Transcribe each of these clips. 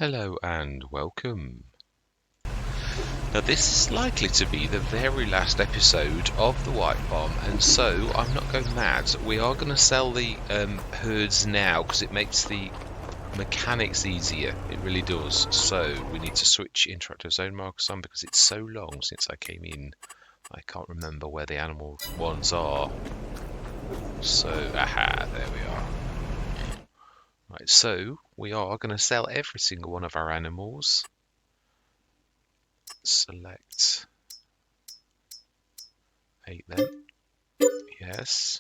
Hello and welcome. Now this is likely to be the very last episode of the White Bomb, and so I'm not going mad. We are going to sell the herds now because it makes the mechanics easier. It really does. So we need to switch interactive zone markers on because it's so long since I came in. I can't remember where the animal ones are. So, aha, there we are. Right, so we are going to sell every single one of our animals. Select 8 then. Yes.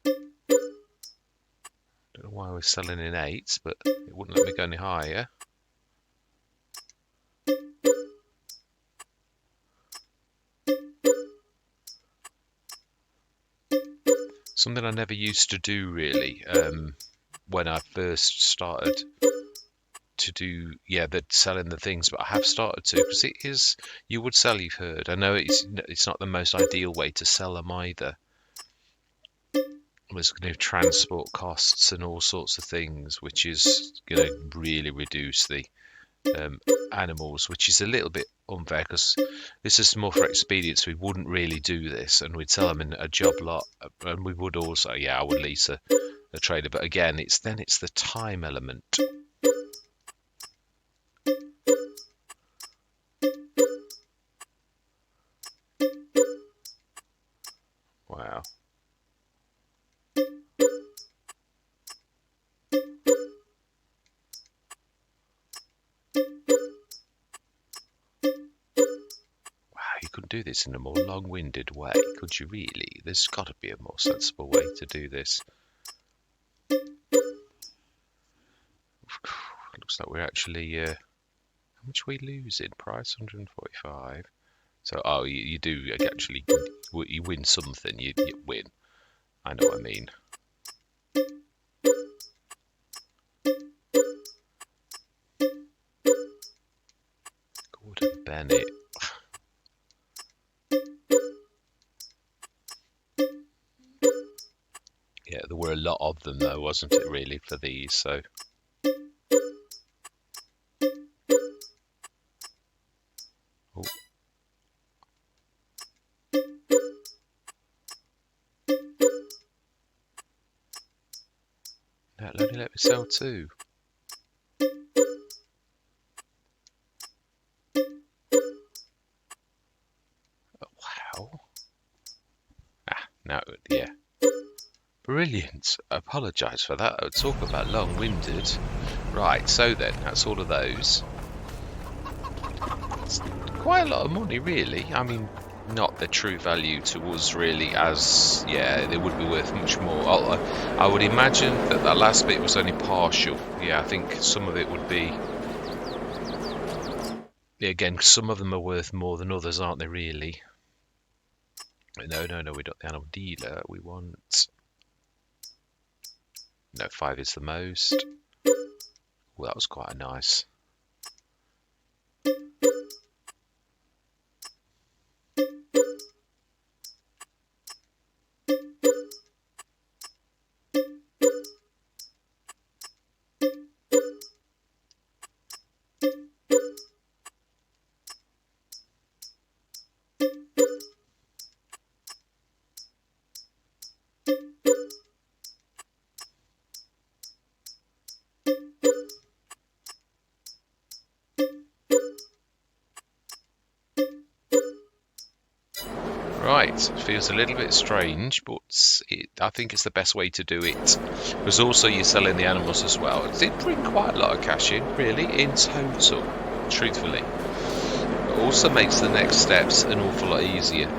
Don't know why we're selling in 8s, but it wouldn't let me go any higher. Something I never used to do really when I first started to do the selling the things, but I have started to because it is, you would sell, you've heard. I know it's not the most ideal way to sell them either. There's going to be transport costs and all sorts of things, which is going to really reduce the animals, which is a little bit unfair because this is more for expedience. We wouldn't really do this, and we'd sell them in a job lot, and we would also, I would lease a trader, but again, it's the time element. Wow. You couldn't do this in a more long-winded way, could you really? There's got to be a more sensible way to do this. Looks like we're actually... how much are we losing? Price 145. So, you do actually... You win something, you win. I know what I mean. Gordon Bennett. Yeah, there were a lot of them though, wasn't it, really, for these, so... Oh. That'll only let me sell 2. Oh, wow. Now, yeah. Brilliant. I apologise for that. I would talk about long-winded. Right, so then, that's all of those. It's quite a lot of money, really. I mean, not the true value to us, really, as, they would be worth much more. I would imagine that last bit was only partial. Yeah, I think some of it would be... Again, some of them are worth more than others, aren't they, really? No, we don't the animal dealer. We want... No, 5 is the most. Well, that was quite nice. Right, feels a little bit strange, but I think it's the best way to do it. Because also you're selling the animals as well. It did bring quite a lot of cash in, really, in total, truthfully. It also makes the next steps an awful lot easier.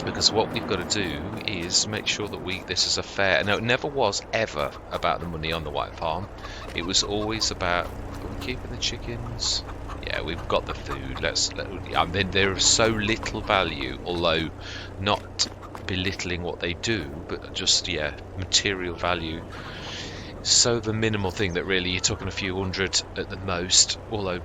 Because what we've got to do is make sure that this is a fair... Now, it never was ever about the money on the White Farm. It was always about... Are we keeping the chickens? Yeah, we've got the food. There is so little value, although not belittling what they do, but just, material value. So the minimal thing that really you're talking a few hundred at the most, although...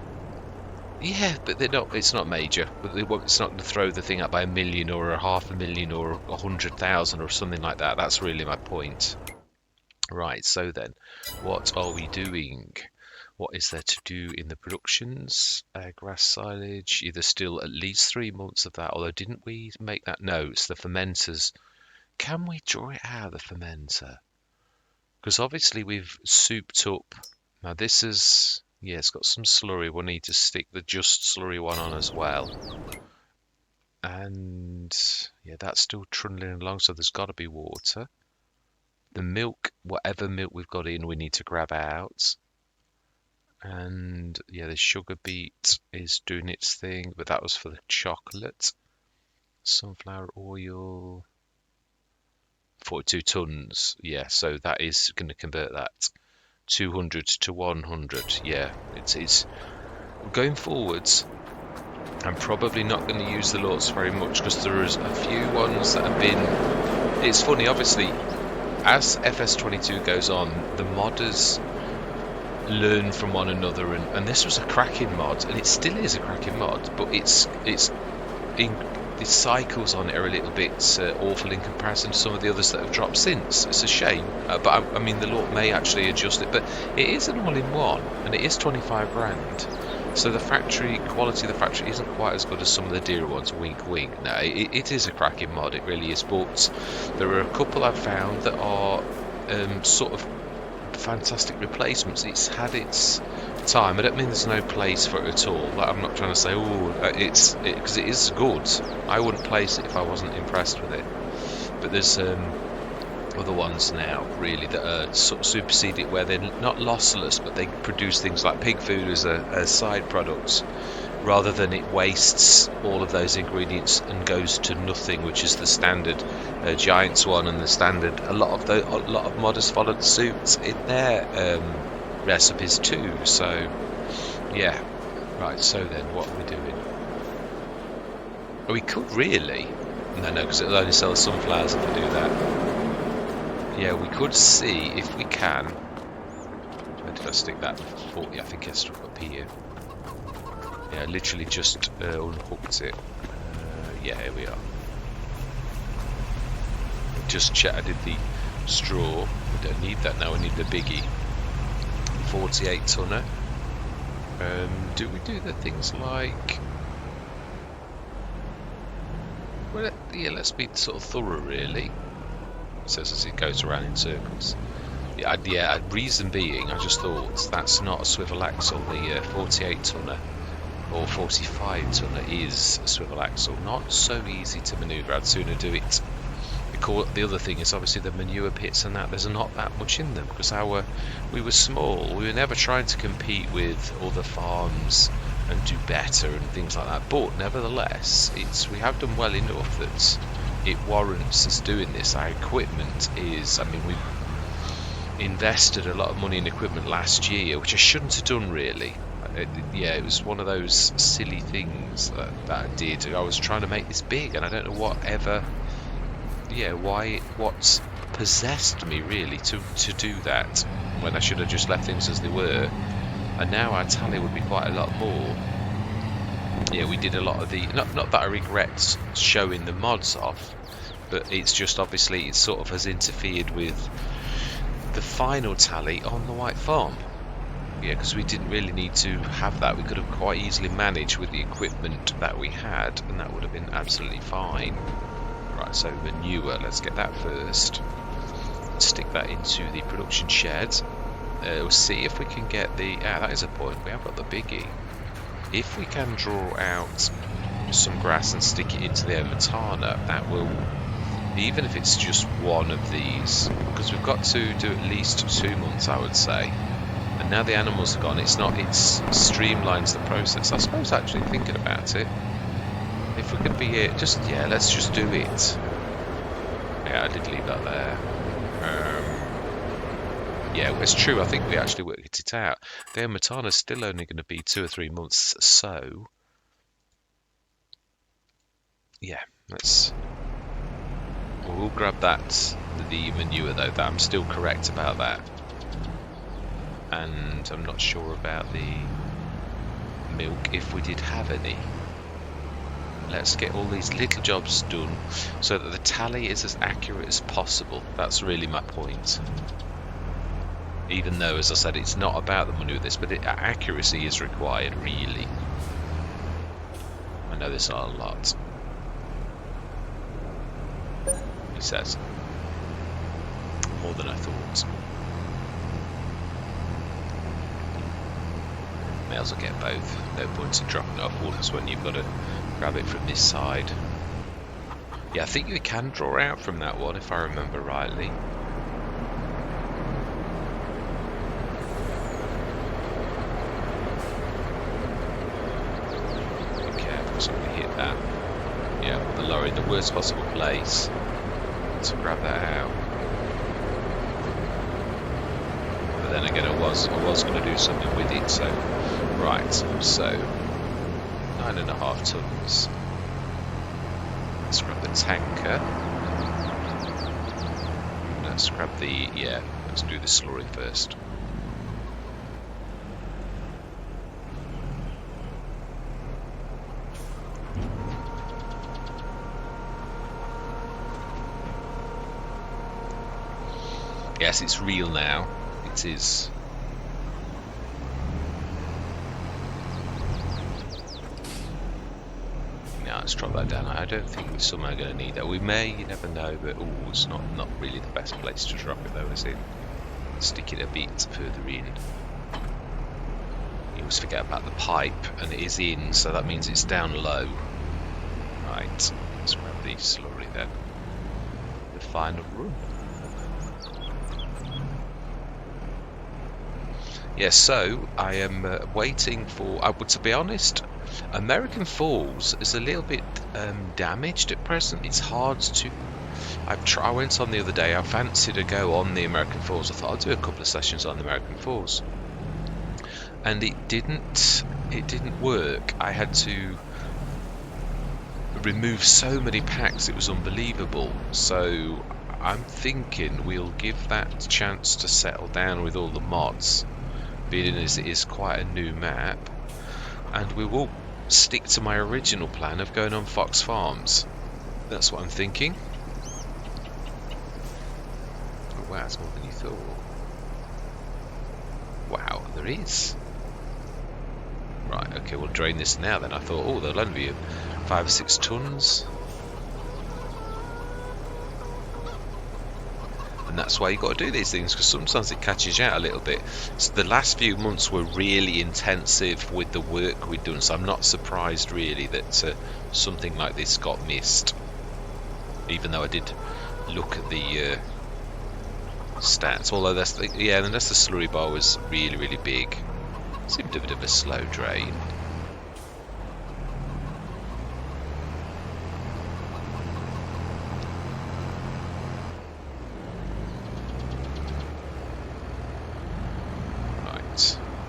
Yeah, but they're not. It's not major. But it's not going to throw the thing up by 1 million or 500,000 or 100,000 or something like that. That's really my point. Right, so then, what are we doing? What is there to do in the productions? Grass silage, there's still at least 3 months of that, although didn't we make that? No, it's the fermenters. Can we draw it out of the fermenter? Because obviously we've souped up. Now this is, yeah, it's got some slurry. We'll need to stick the just slurry one on as well. And yeah, that's still trundling along, so there's got to be water. The milk, whatever milk we've got in, we need to grab out. And yeah, the sugar beet is doing its thing, but that was for the chocolate. Sunflower oil, 42 tons. Yeah, so that is going to convert that 200 to 100. Yeah, it's going forwards. I'm probably not going to use the lots very much because there is a few ones that have been. It's funny, obviously, as FS22 goes on, the modders learn from one another, and this was a cracking mod, and it still is a cracking mod, but the cycles on it are a little bit awful in comparison to some of the others that have dropped since. It's a shame, but I mean the lot may actually adjust it, but it is an all-in-one, and it is 25 grand. So the factory quality of the factory isn't quite as good as some of the dearer ones. Wink, wink. No, it is a cracking mod. It really is. But there are a couple I've found that are sort of fantastic replacements. It's had its time. I don't mean there's no place for it at all. Like, I'm not trying to say, because it is good. I wouldn't place it if I wasn't impressed with it. But there's other ones now really that are sort of superseded, where they're not lossless, but they produce things like pig food as a side product, rather than it wastes all of those ingredients and goes to nothing, which is the standard Giants one and the standard. A lot of modders followed suit in their recipes too. So yeah, right. So then, what are we doing? We could really no, because it'll only sell sunflowers if we do that. Yeah, we could see if we can. Where did I stick that? 40, I think I stuck up here. Yeah, literally just unhooked it. Yeah, here we are. Just I did the straw. We don't need that now, we need the biggie. 48 tonner. Do we do the things like... Well, yeah, let's be sort of thorough really. Says as it goes around in circles. Yeah, reason being, I just thought that's not a swivel axle. The 48 tonner or 45 tonner is a swivel axle. Not so easy to manoeuvre. I'd sooner do it. The other thing is obviously the manure pits and that. There's not that much in them because we were small. We were never trying to compete with other farms and do better and things like that. But nevertheless, we have done well enough that it warrants us doing this. Our equipment is, I mean, we've invested a lot of money in equipment last year, which I shouldn't have done really. It was one of those silly things that I did. I was trying to make this big, and I don't know what possessed me really to do that, when I should have just left things as they were. And now our tally would be quite a lot more. Yeah, we did a lot of the... Not that I regret showing the mods off, but it's just obviously it sort of has interfered with the final tally on the White Farm. Yeah, because we didn't really need to have that. We could have quite easily managed with the equipment that we had, and that would have been absolutely fine. Right, so manure, let's get that first. Stick that into the production shed. We'll see if we can get the... that is a point. We have got the biggie. If we can draw out some grass and stick it into the Matana, that will, even if it's just one of these, because we've got to do at least 2 months, I would say. And now the animals are gone, it streamlines the process. I suppose actually thinking about it, if we could be here, let's just do it. Yeah, I did leave that there. Yeah, it's true. I think we actually worked it out. The Matana's still only going to be 2 or 3 months, so yeah, we'll grab that. The manure though, that I'm still correct about that, and I'm not sure about the milk if we did have any. Let's get all these little jobs done so that the tally is as accurate as possible. That's really my point. Even though, as I said, it's not about the money with this, but accuracy is required, really. I know there's not a lot. He says. More than I thought. May as well get both. No point in dropping it off waters when you've got to grab it from this side. Yeah, I think you can draw out from that one, if I remember rightly. Somebody hit that. Yeah, the lorry in the worst possible place to grab that out. But then again, I was going to do something with it. So, right. So 9.5 tons. Let's grab the tanker. Let's grab the Let's do the slurry first. Yes, it's real now. It is. Now let's drop that down. I don't think we're somehow going to need that. We may, you never know, but it's not really the best place to drop it though, is it? Stick it a bit further in. You always forget about the pipe, and it is in, so that means it's down low. Right, let's grab the slurry then. The final run. Yeah, so I am waiting for. To be honest, American Falls is a little bit damaged at present. It's hard to. I went on the other day. I fancied a go on the American Falls. I thought I'll do a couple of sessions on the American Falls, and it didn't work. I had to remove so many packs. It was unbelievable. So I'm thinking we'll give that chance to settle down with all the mods. Being as it is quite a new map, and we will stick to my original plan of going on Fox Farms. That's what I'm thinking. Oh wow, it's more than you thought. Wow, there is. Right, okay, we'll drain this now then. I thought, oh, there'll only be 5 or 6 tons. And that's why you've got to do these things, because sometimes it catches you out a little bit. So the last few months were really intensive with the work we'd done, so I'm not surprised really that something like this got missed. Even though I did look at the stats, although unless the slurry bar was really big, it seemed a bit of a slow drain.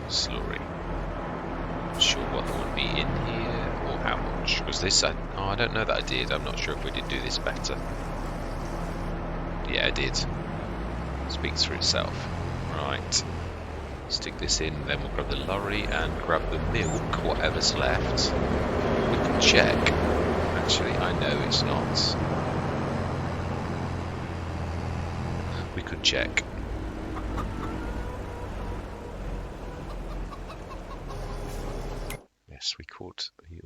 Slurry. Not sure what would be in here or how much. Was this? I don't know that I did. I'm not sure if we did do this better. Yeah, I did. Speaks for itself. Right. Stick this in, then we'll grab the lorry and grab the milk, whatever's left. We can check. Actually, I know it's not. We could check. We could.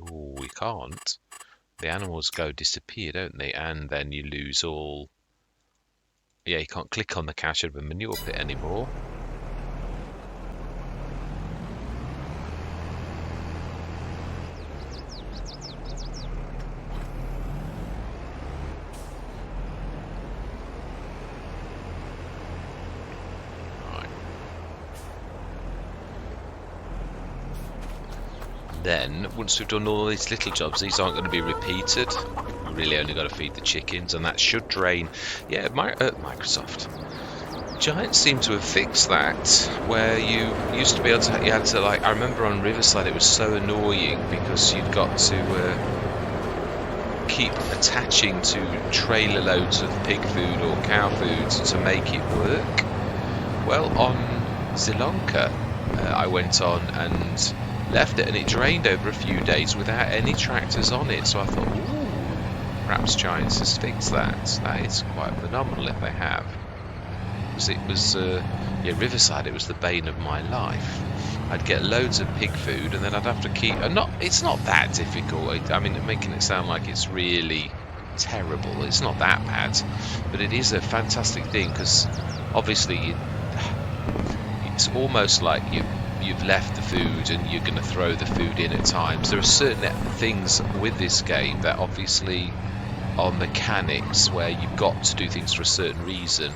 Oh, we can't. The animals disappear, don't they? And then you lose all. Yeah, you can't click on the cache of a manure pit anymore. Then, once we've done all these little jobs, these aren't going to be repeated. We really only got to feed the chickens, and that should drain. Yeah, Microsoft. Giant seem to have fixed that, where you used to be able to, you had to I remember on Riverside it was so annoying because you'd got to keep attaching to trailer loads of pig food or cow food to make it work. Well, on Sri Lanka, I went on and left it, and it drained over a few days without any tractors on it. So I thought, ooh, perhaps Giants has fixed that. That is quite phenomenal if they have. Because it was Yeah, Riverside, it was the bane of my life. I'd get loads of pig food, and then I'd have to keep. And it's not that difficult. I mean, making it sound like it's really terrible. It's not that bad, but it is a fantastic thing because obviously it's almost like you've left the food and you're going to throw the food in at times. There are certain things with this game that obviously are mechanics where you've got to do things for a certain reason.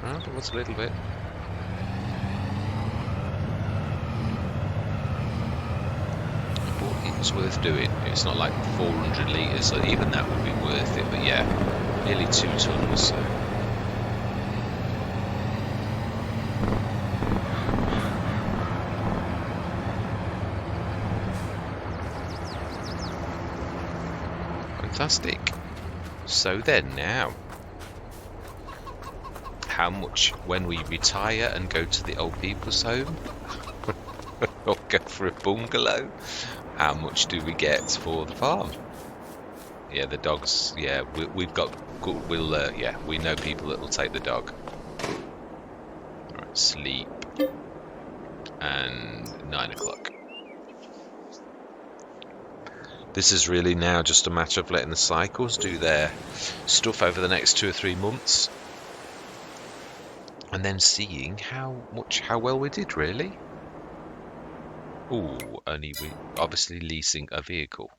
Oh, there was a little bit. But it's worth doing. It's not like 400 litres, so even that would be worth it. But yeah, nearly 2 tonnes. So. Fantastic. So then now, how much when we retire and go to the old people's home or go for a bungalow, how much do we get for the farm? Yeah, the dogs, yeah, we've got good, yeah, we know people that will take the dog. Right, sleep and 9 o'clock. This is really now just a matter of letting the cycles do their stuff over the next 2 or 3 months, and then seeing how well we did, really. Ooh, only we obviously leasing a vehicle.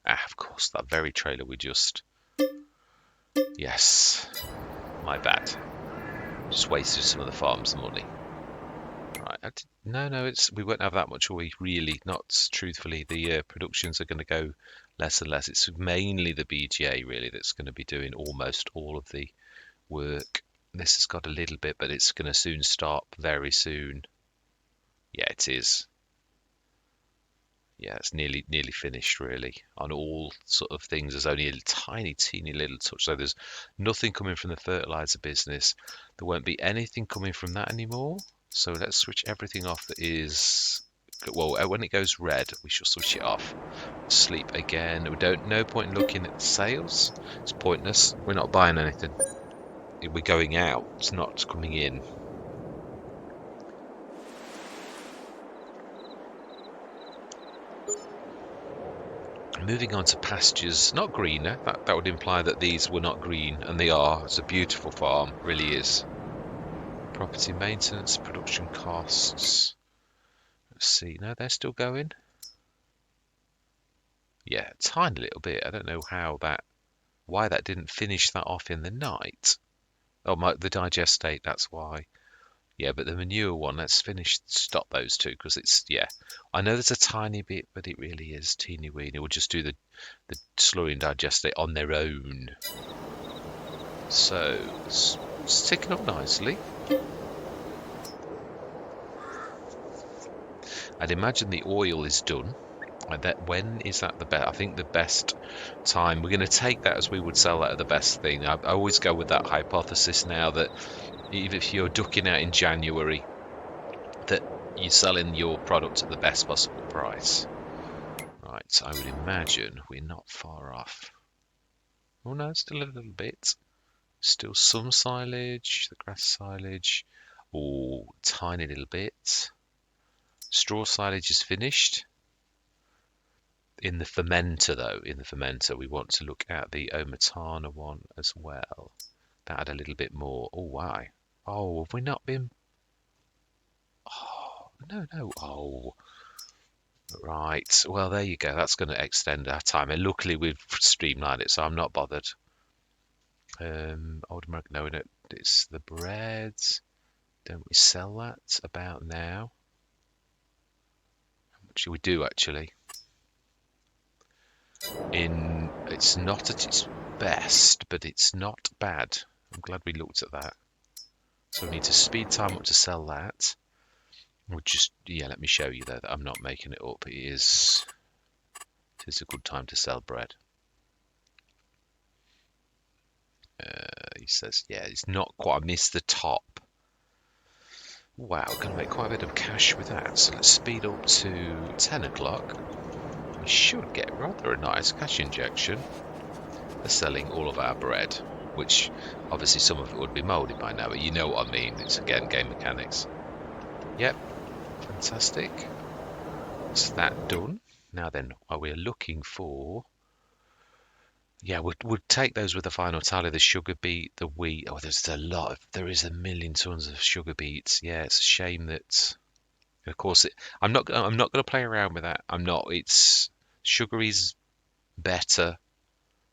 Ah, of course, that very trailer we just. Yes, my bad. Just wasted some of the farm's money. Right, no, we won't have that much, will we? Really, not truthfully. The productions are going to go less and less. It's mainly the BGA really that's going to be doing almost all of the work. This has got a little bit, but it's going to soon stop. Very soon. Yeah, it is. Yeah, it's nearly finished really on all sort of things. There's only a tiny, teeny little touch. So there's nothing coming from the fertilizer business. There won't be anything coming from that anymore. So let's switch everything off that is, well, when it goes red, we shall switch it off. Sleep again. No point in looking at the sales. It's pointless. We're not buying anything. We're going out. It's not coming in. Moving on to pastures, not greener. That would imply that these were not green, and they are. It's a beautiful farm, really is. Property maintenance, production costs. Let's see. No, they're still going. Yeah, a tiny little bit. I don't know why that didn't finish that off in the night. Oh, the digestate. That's why. Yeah, but the manure one, let's stop those two, because it's, yeah. I know there's a tiny bit, but it really is teeny weeny. We'll just do the slurry and digestate on their own. So, it's ticking up nicely. I'd imagine the oil is done. When is that the best? I think the best time, we're going to take that as we would sell that at the best thing. I always go with that hypothesis now that even if you're ducking out in January, that you're selling your product at the best possible price. Right, I would imagine we're not far off. Oh no, still a little bit. Still some silage, the grass silage. Oh, tiny little bit. Straw silage is finished. In the fermenter though, we want to look at the Omatana one as well. That had a little bit more. Oh, why? Oh, have we not been... Oh, no. Oh, right. Well, there you go. That's going to extend our time. And luckily we've streamlined it, so I'm not bothered. Old American, no, it's the breads. Don't we sell that about now? How much do we do, actually? It's not at its best, but it's not bad. I'm glad we looked at that. So we need to speed time up to sell that. We'll just, yeah, let me show you though that I'm not making it up. It is a good time to sell bread. He says, yeah, it's not quite, I missed the top. Wow, we're going to make quite a bit of cash with that. So let's speed up to 10 o'clock. We should get rather a nice cash injection for selling all of our bread. which obviously some of it would be moulded by now, but you know what I mean. It's again game mechanics. Yep, fantastic. That's that done. Now then, we're looking for. Yeah, we'd take those with the final tally. The sugar beet, the wheat. Oh, there's a lot. There is a million tons of sugar beets. Yeah, it's a shame that. Of course, I'm not. I'm not going to play around with that. I'm not. It's sugar is better.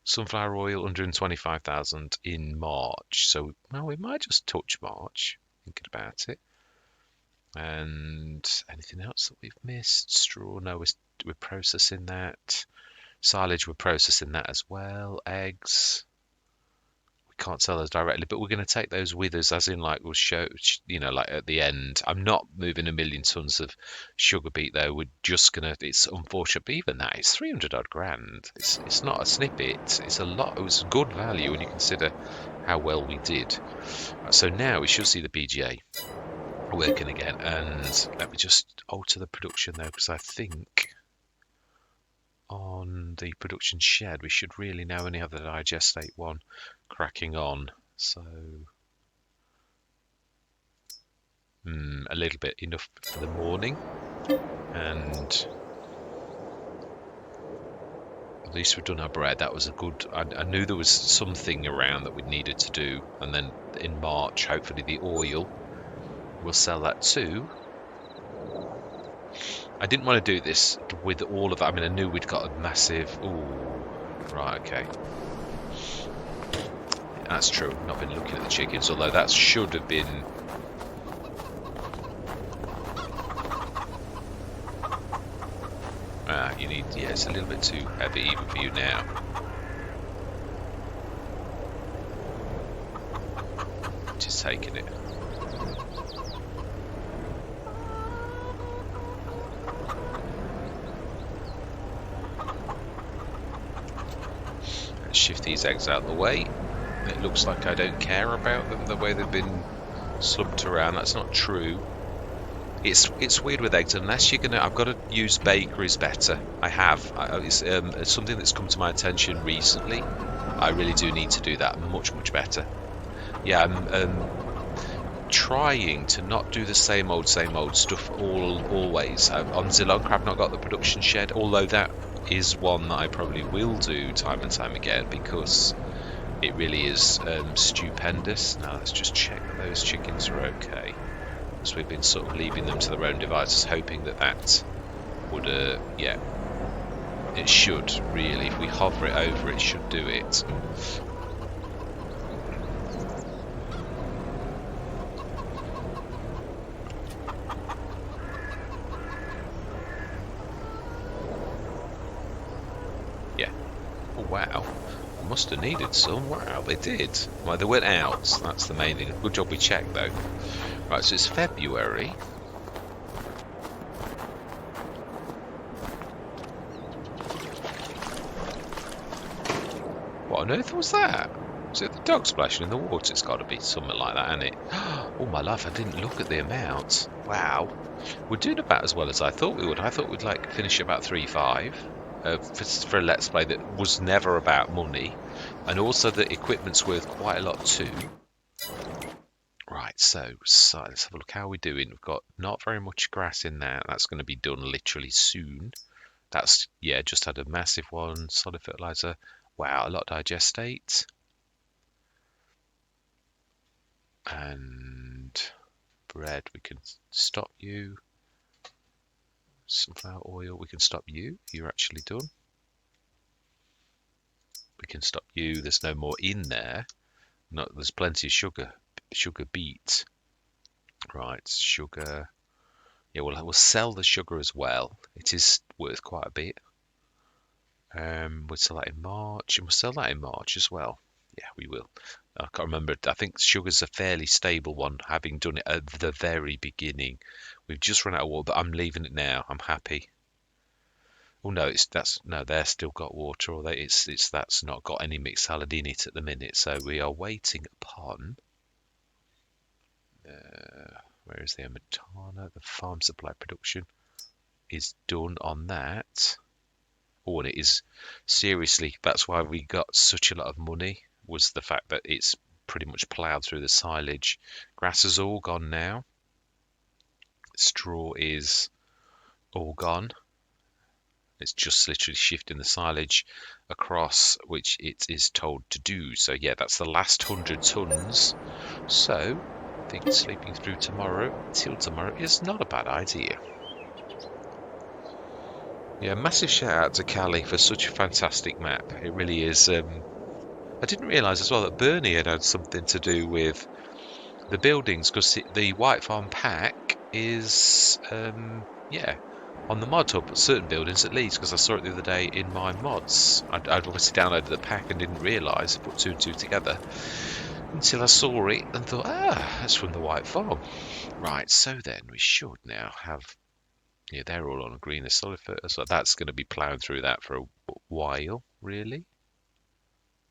Sunflower oil, 125,000 in March. So, well, we might just touch March. Thinking about it. And anything else that we've missed? Straw. No, we're processing that. Silage, we're processing that as well. Eggs. Can't sell those directly, but we're going to take those with us, as in like we'll show, like at the end. I'm not moving a million tons of sugar beet though. We're just gonna. It's unfortunate, but even that is 300 odd grand. It's not a snippet. It's a lot. It was good value when you consider how well we did. So now we should see the BGA working again, and let me just alter the production though, because I think on the production shed we should really now only have the digestate one cracking on, so a little bit enough for the morning, and at least we've done our bread. That was a good. I knew there was something around that we needed to do, and then in March hopefully the oil, we'll sell that too. I didn't want to do this with all of that. I mean, I knew we'd got a massive. Ooh, right, okay. That's true. Not been looking at the chickens, although that should have been. You need. Yeah, it's a little bit too heavy even for you now. Just taking it. Let's shift these eggs out of the way. It looks like I don't care about them the way they've been slumped around. That's not true. It's weird with eggs, unless you're gonna. I've got to use bakeries better. I have. It's something that's come to my attention recently. I really do need to do that much better. Yeah, I'm trying to not do the same old stuff always. On Zilonka, I've not got the production shed, although that is one that I probably will do time and time again because it really is stupendous. Now let's just check that those chickens are okay. So we've been sort of leaving them to their own devices, hoping that would, yeah, it should really. If we hover it over, it should do it. Yeah. Oh wow. Must have needed some. Wow, they did. Well, they went out. So that's the main thing. Good job we checked though. Right, so it's February. What on earth was that? Was it the dog splashing in the water? It's got to be something like that, hasn't it? Oh my life, I didn't look at the amount. Wow. We're doing about as well as I thought we would. I thought we'd like finish about 3.5 for a Let's Play that was never about money. And also the equipment's worth quite a lot too. Right, so let's have a look. How are we doing? We've got not very much grass in there. That's going to be done literally soon. That's, yeah, just had a massive one. Solid fertilizer. Wow, a lot of digestate. And bread, we can stop you. Sunflower oil, we can stop you. You're actually done. We can stop you. There's no more in there. No, there's plenty of sugar. Sugar beet. Right, sugar. Yeah, we'll sell the sugar as well. It is worth quite a bit. We'll sell that in March, and we'll sell that in March as well. Yeah, we will. I can't remember. I think sugar's a fairly stable one, having done it at the very beginning. We've just run out of water, but I'm leaving it now. I'm happy. Oh no, they're still got water, or that's not got any mixed salad in it at the minute. So we are waiting upon. Where is the Amatana? The farm supply production is done on that. Oh, and it is seriously. That's why we got such a lot of money. was the fact that it's pretty much ploughed through the silage. Grass is all gone now. Straw is all gone. It's just literally shifting the silage across, which it is told to do. So yeah, that's the last 100 tons. So I think sleeping through till tomorrow is not a bad idea. Yeah, massive shout out to Kalle for such a fantastic map. It really is. I didn't realise as well that Bernie had something to do with the buildings, because the White Farm pack is yeah, on the mod hub, certain buildings at least, because I saw it the other day in my mods. I'd obviously downloaded the pack and didn't realise, put two and two together until I saw it and thought, that's from the White Farm. Right, so then we should now have, yeah, they're all on a greener solid footer, so that's going to be ploughed through that for a while, really,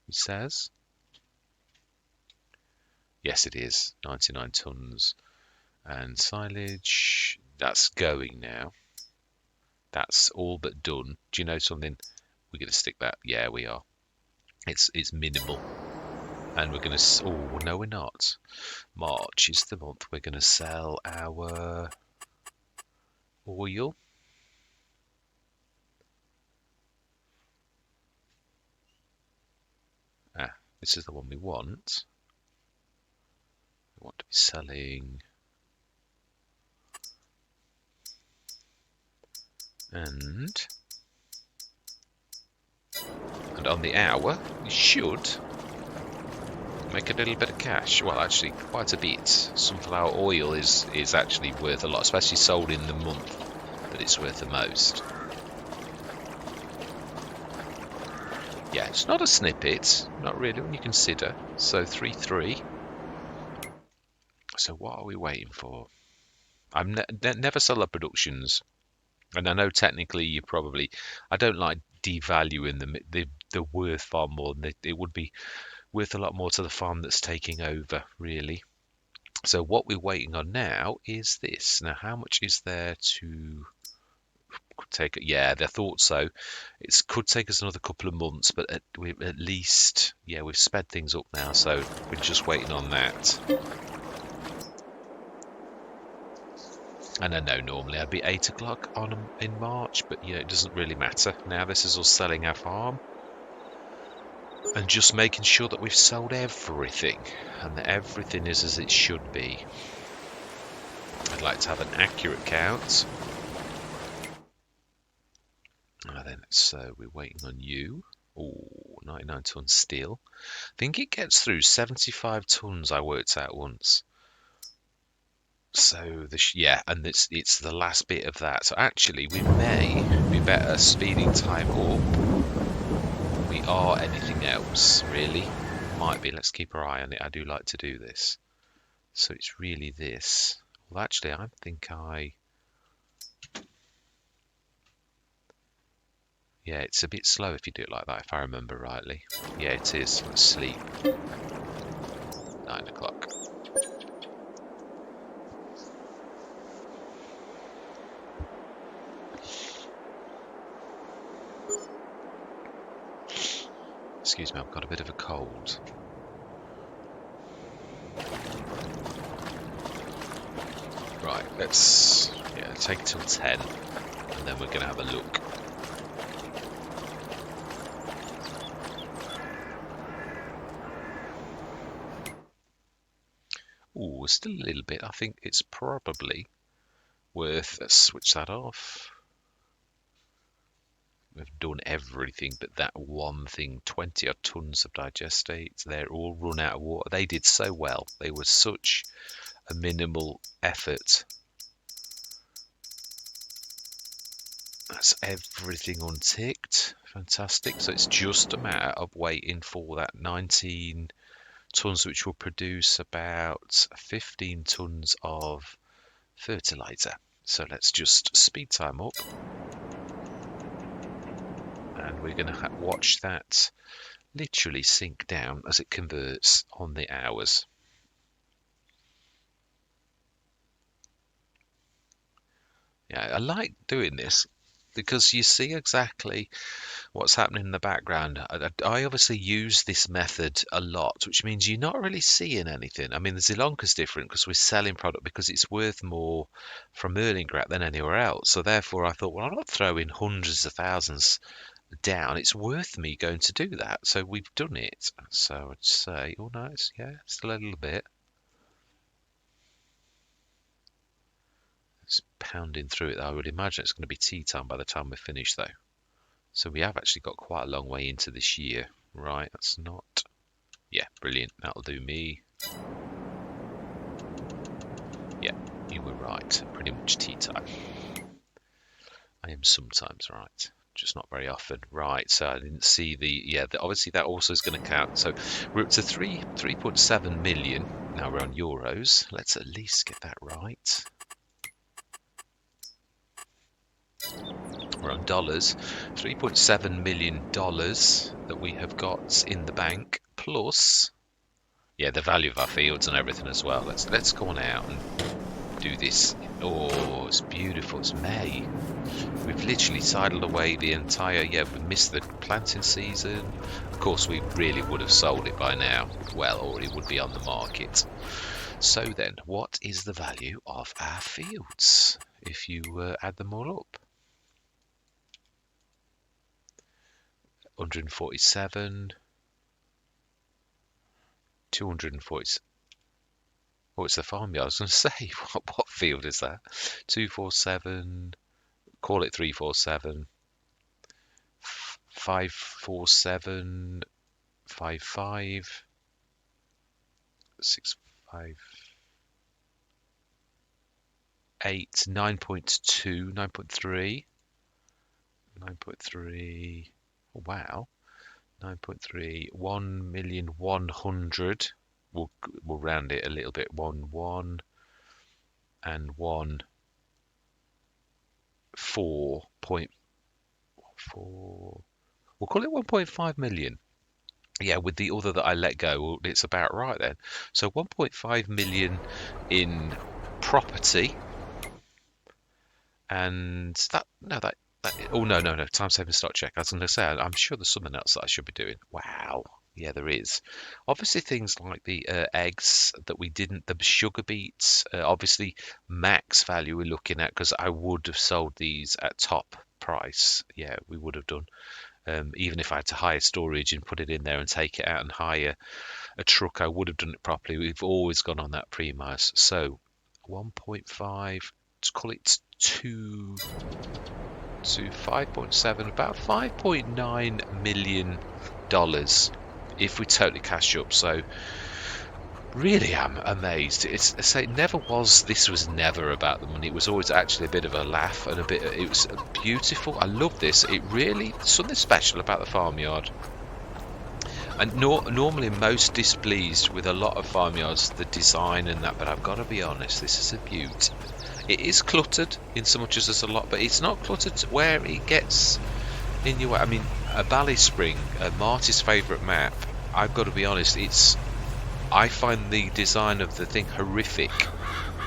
he says. Yes, it is, 99 tons. And silage, that's going now. That's all but done. Do you know something? We're going to stick that. Yeah, we are. It's minimal. And we're going to... Oh, no, we're not. March is the month we're going to sell our oil. This is the one we want. We want to be selling... And on the hour, we should make a little bit of cash. Well, actually, quite a bit. Sunflower oil is actually worth a lot, especially sold in the month that it's worth the most. Yeah, it's not a snippet, not really when you consider. So 3-3. So what are we waiting for? I'm never sell up productions. And I know technically you probably, I don't like devaluing them. They're worth far more than it would be worth a lot more to the farm that's taking over, really. So what we're waiting on now is this. Now, how much is there to take? Yeah, they thought so. It could take us another couple of months, but at least, yeah, we've sped things up now. So we're just waiting on that. And I know normally I'd be 8 o'clock in March, but it doesn't really matter. Now this is us selling our farm and just making sure that we've sold everything and that everything is as it should be. I'd like to have an accurate count. And then we're waiting on you. Oh, 99 tons steel. I think it gets through 75 tons, I worked out once. So and it's the last bit of that. So actually, we may be better speeding time up. We are anything else, really. Might be. Let's keep our eye on it. I do like to do this. So it's really this. Well, actually, I think yeah, it's a bit slow if you do it like that, if I remember rightly. Yeah, it is. Let's sleep. 9 o'clock. Excuse me, I've got a bit of a cold. Right, let's take it till 10, and then we're going to have a look. Ooh, still a little bit. I think it's probably worth... Let's switch that off. We've done everything but that one thing. 20 odd tons of digestates. They're all run out of water. They did so well. They were such a minimal effort. That's everything unticked. Fantastic. So it's just a matter of waiting for that 19 tons, which will produce about 15 tons of fertilizer. So let's just speed time up. And we're going to watch that literally sink down as it converts on the hours. Yeah, I like doing this because you see exactly what's happening in the background. I obviously use this method a lot, which means you're not really seeing anything. I mean, the Sri Lanka's different because we're selling product because it's worth more from Erlingrad than anywhere else. So therefore, I thought, well, I'm not throwing hundreds of thousands down. It's worth me going to do that. So we've done it. So I'd say, oh no, still a little bit. It's pounding through it. I would imagine it's going to be tea time by the time we finish, though. So we have actually got quite a long way into this year. Right, that's not... Yeah, brilliant. That'll do me. Yeah, you were right. Pretty much tea time. I am sometimes right. Just not very often. Right, so I didn't see the... Yeah, obviously that also is going to count. So we're up to 3.7 million. Now we're on euros. Let's at least get that right. We're on dollars, $3.7 million that we have got in the bank, plus, yeah, the value of our fields and everything as well. Let's go on out and do this. Oh, it's beautiful. It's May. We've literally sidled away the entire, yeah, we missed the planting season. Of course, we really would have sold it by now. Well, or it would be on the market. So then, what is the value of our fields if you add them all up? 147, 240. Oh, it's the farmyard. I was going to say, what field is that? 247, call it 347, 547, 55, 65, 8, 9.2, 9.3, 9.3. Oh, wow, 9.3, 1,100,000. We'll round it a little bit. 1 and 1 4.4. We'll call it 1.5 million. Yeah, with the other that I let go, it's about right then. So 1.5 million in property, and oh no, time saving stock check. I was going to say, I'm sure there's something else that I should be doing. Wow. Yeah, there is. Obviously, things like the eggs that we didn't, the sugar beets, obviously max value we're looking at, because I would have sold these at top price. Yeah, we would have done. Even if I had to hire storage and put it in there and take it out and hire a truck, I would have done it properly. We've always gone on that premise. So 1.5, let's call it 2 to 5.7, about $5.9 million if we totally cash up. So really, I'm amazed. This was never about the money. It was always actually a bit of a laugh and it was beautiful. I love this. It really, something special about the farmyard. And normally most displeased with a lot of farmyards, the design and that, but I've got to be honest, this is a beaut. It is cluttered in so much as there's a lot, but it's not cluttered where it gets in your way. I mean, a Ballyspring, Marty's favourite map, I've got to be honest, I find the design of the thing horrific.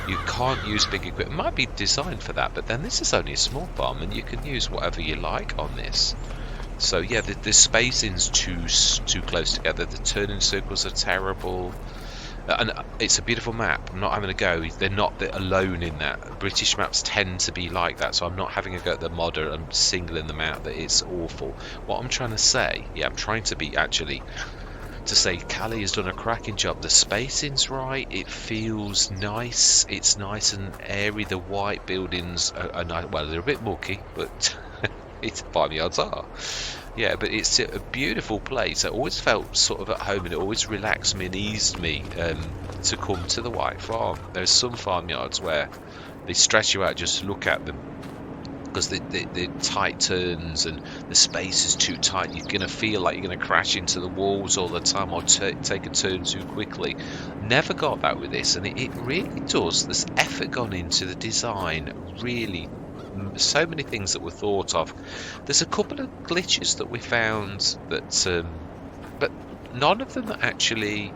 You can't use big equipment. It might be designed for that, but then this is only a small farm and you can use whatever you like on this. So yeah, the spacing's too close together. The turning circles are terrible. And it's a beautiful map. I'm not having a go. They're not alone in that. British maps tend to be like that, so I'm not having a go at the modder and singling them out that it's awful. What I'm trying to say, I'm trying to be actually to say Kalle has done a cracking job. The spacing's right. It feels nice. It's nice and airy. The white buildings are nice. Well, they're a bit mucky, but it's farmyards are. Yeah, but it's a beautiful place. I always felt sort of at home, and it always relaxed me and eased me to come to the White Farm. There's some farmyards where they stretch you out just to look at them because the tight turns and the space is too tight. You're going to feel like you're going to crash into the walls all the time or take a turn too quickly. Never got that with this, and it really does. There's effort gone into the design, really. So many things that were thought of. There's a couple of glitches that we found that but none of them actually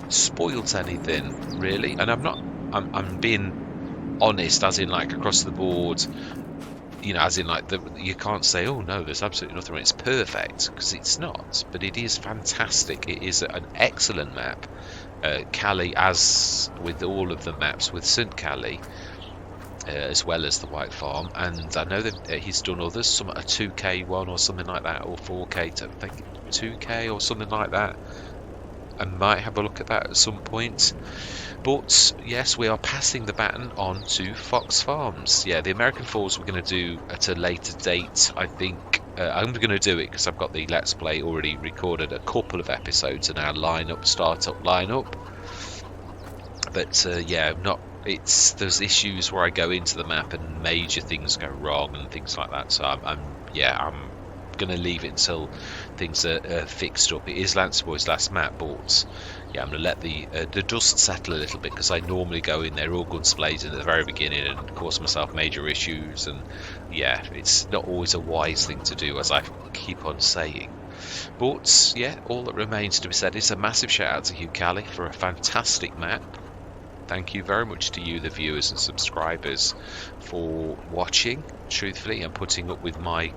spoilt anything really, and I'm being honest, as in like across the board. you know, as in like you can't say, oh no, there's absolutely nothing wrong. It's perfect, because it's not, but it is fantastic. It is an excellent map. Kalle, as with all of the maps with St. Kalle, as well as the White Farm, and I know that he's done others, some a 2K one or something like that, or 4K, I think 2K or something like that. I might have a look at that at some point. But yes, we are passing the baton on to Fox Farms. Yeah, the American Falls we're going to do at a later date. I think I'm going to do it because I've got the Let's Play already recorded, a couple of episodes and our startup lineup. But yeah, there's issues where I go into the map and major things go wrong and things like that. So I'm going to leave it until things are fixed up. It is Lance Boy's last map, but yeah, I'm going to let the dust settle a little bit, because I normally go in there all guns blazing at the very beginning and cause myself major issues, and yeah, it's not always a wise thing to do, as I keep on saying. But yeah, all that remains to be said is a massive shout out to you, Kalle, for a fantastic map. Thank you very much to you, the viewers and subscribers, for watching, truthfully, and putting up with my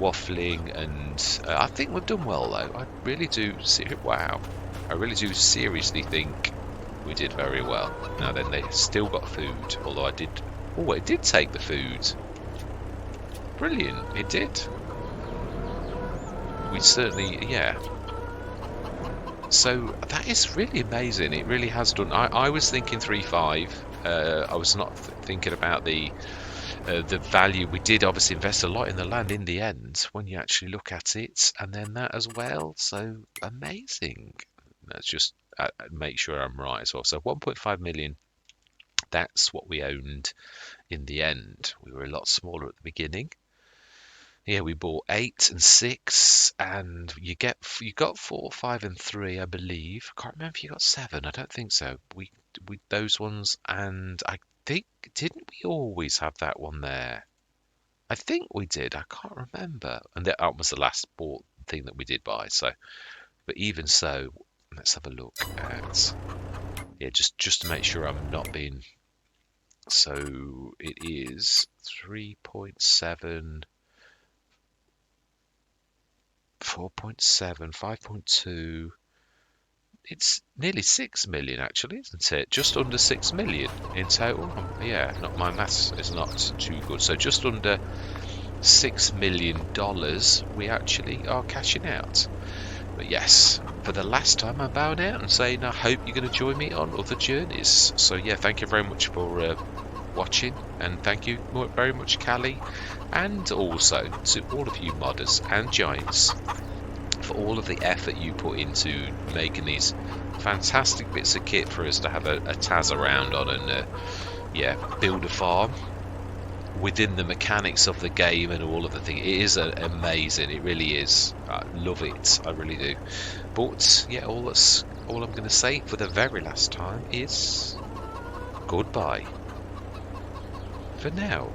waffling. And I think we've done well, though. I really do. Wow. I really do seriously think we did very well. Now then, they still got food, although it did take the food. Brilliant. It did. We certainly, yeah. So that is really amazing. It really has done. I was thinking 3.5. I was not thinking about the value. We did obviously invest a lot in the land in the end when you actually look at it, and then that as well. So amazing. Let's just make sure I'm right as well. So 1.5 million. That's what we owned in the end. We were a lot smaller at the beginning. Yeah, we bought 8 and 6, and you got 4, 5, and 3, I believe. I can't remember if you got 7. I don't think so. We those ones, and I think, didn't we always have that one there? I think we did. I can't remember. And that was the last bought thing that we did buy. So, but even so, let's have a look at, yeah, just to make sure I'm not being. So it is 3.7. 4.7, 5.2. It's nearly 6 million, actually, isn't it? Just under 6 million in total. Yeah, my maths is not too good. So just under $6 million we actually are cashing out. But yes, for the last time, I'm bowing out and saying I hope you're going to join me on other journeys. So yeah, thank you very much for watching, and thank you very much, Kalle, and also to all of you modders and giants for all of the effort you put into making these fantastic bits of kit for us to have a Taz around on, and yeah, build a farm within the mechanics of the game and all of the things. It is amazing. It really is. I love it. I really do. But yeah, all I'm going to say for the very last time is goodbye for now.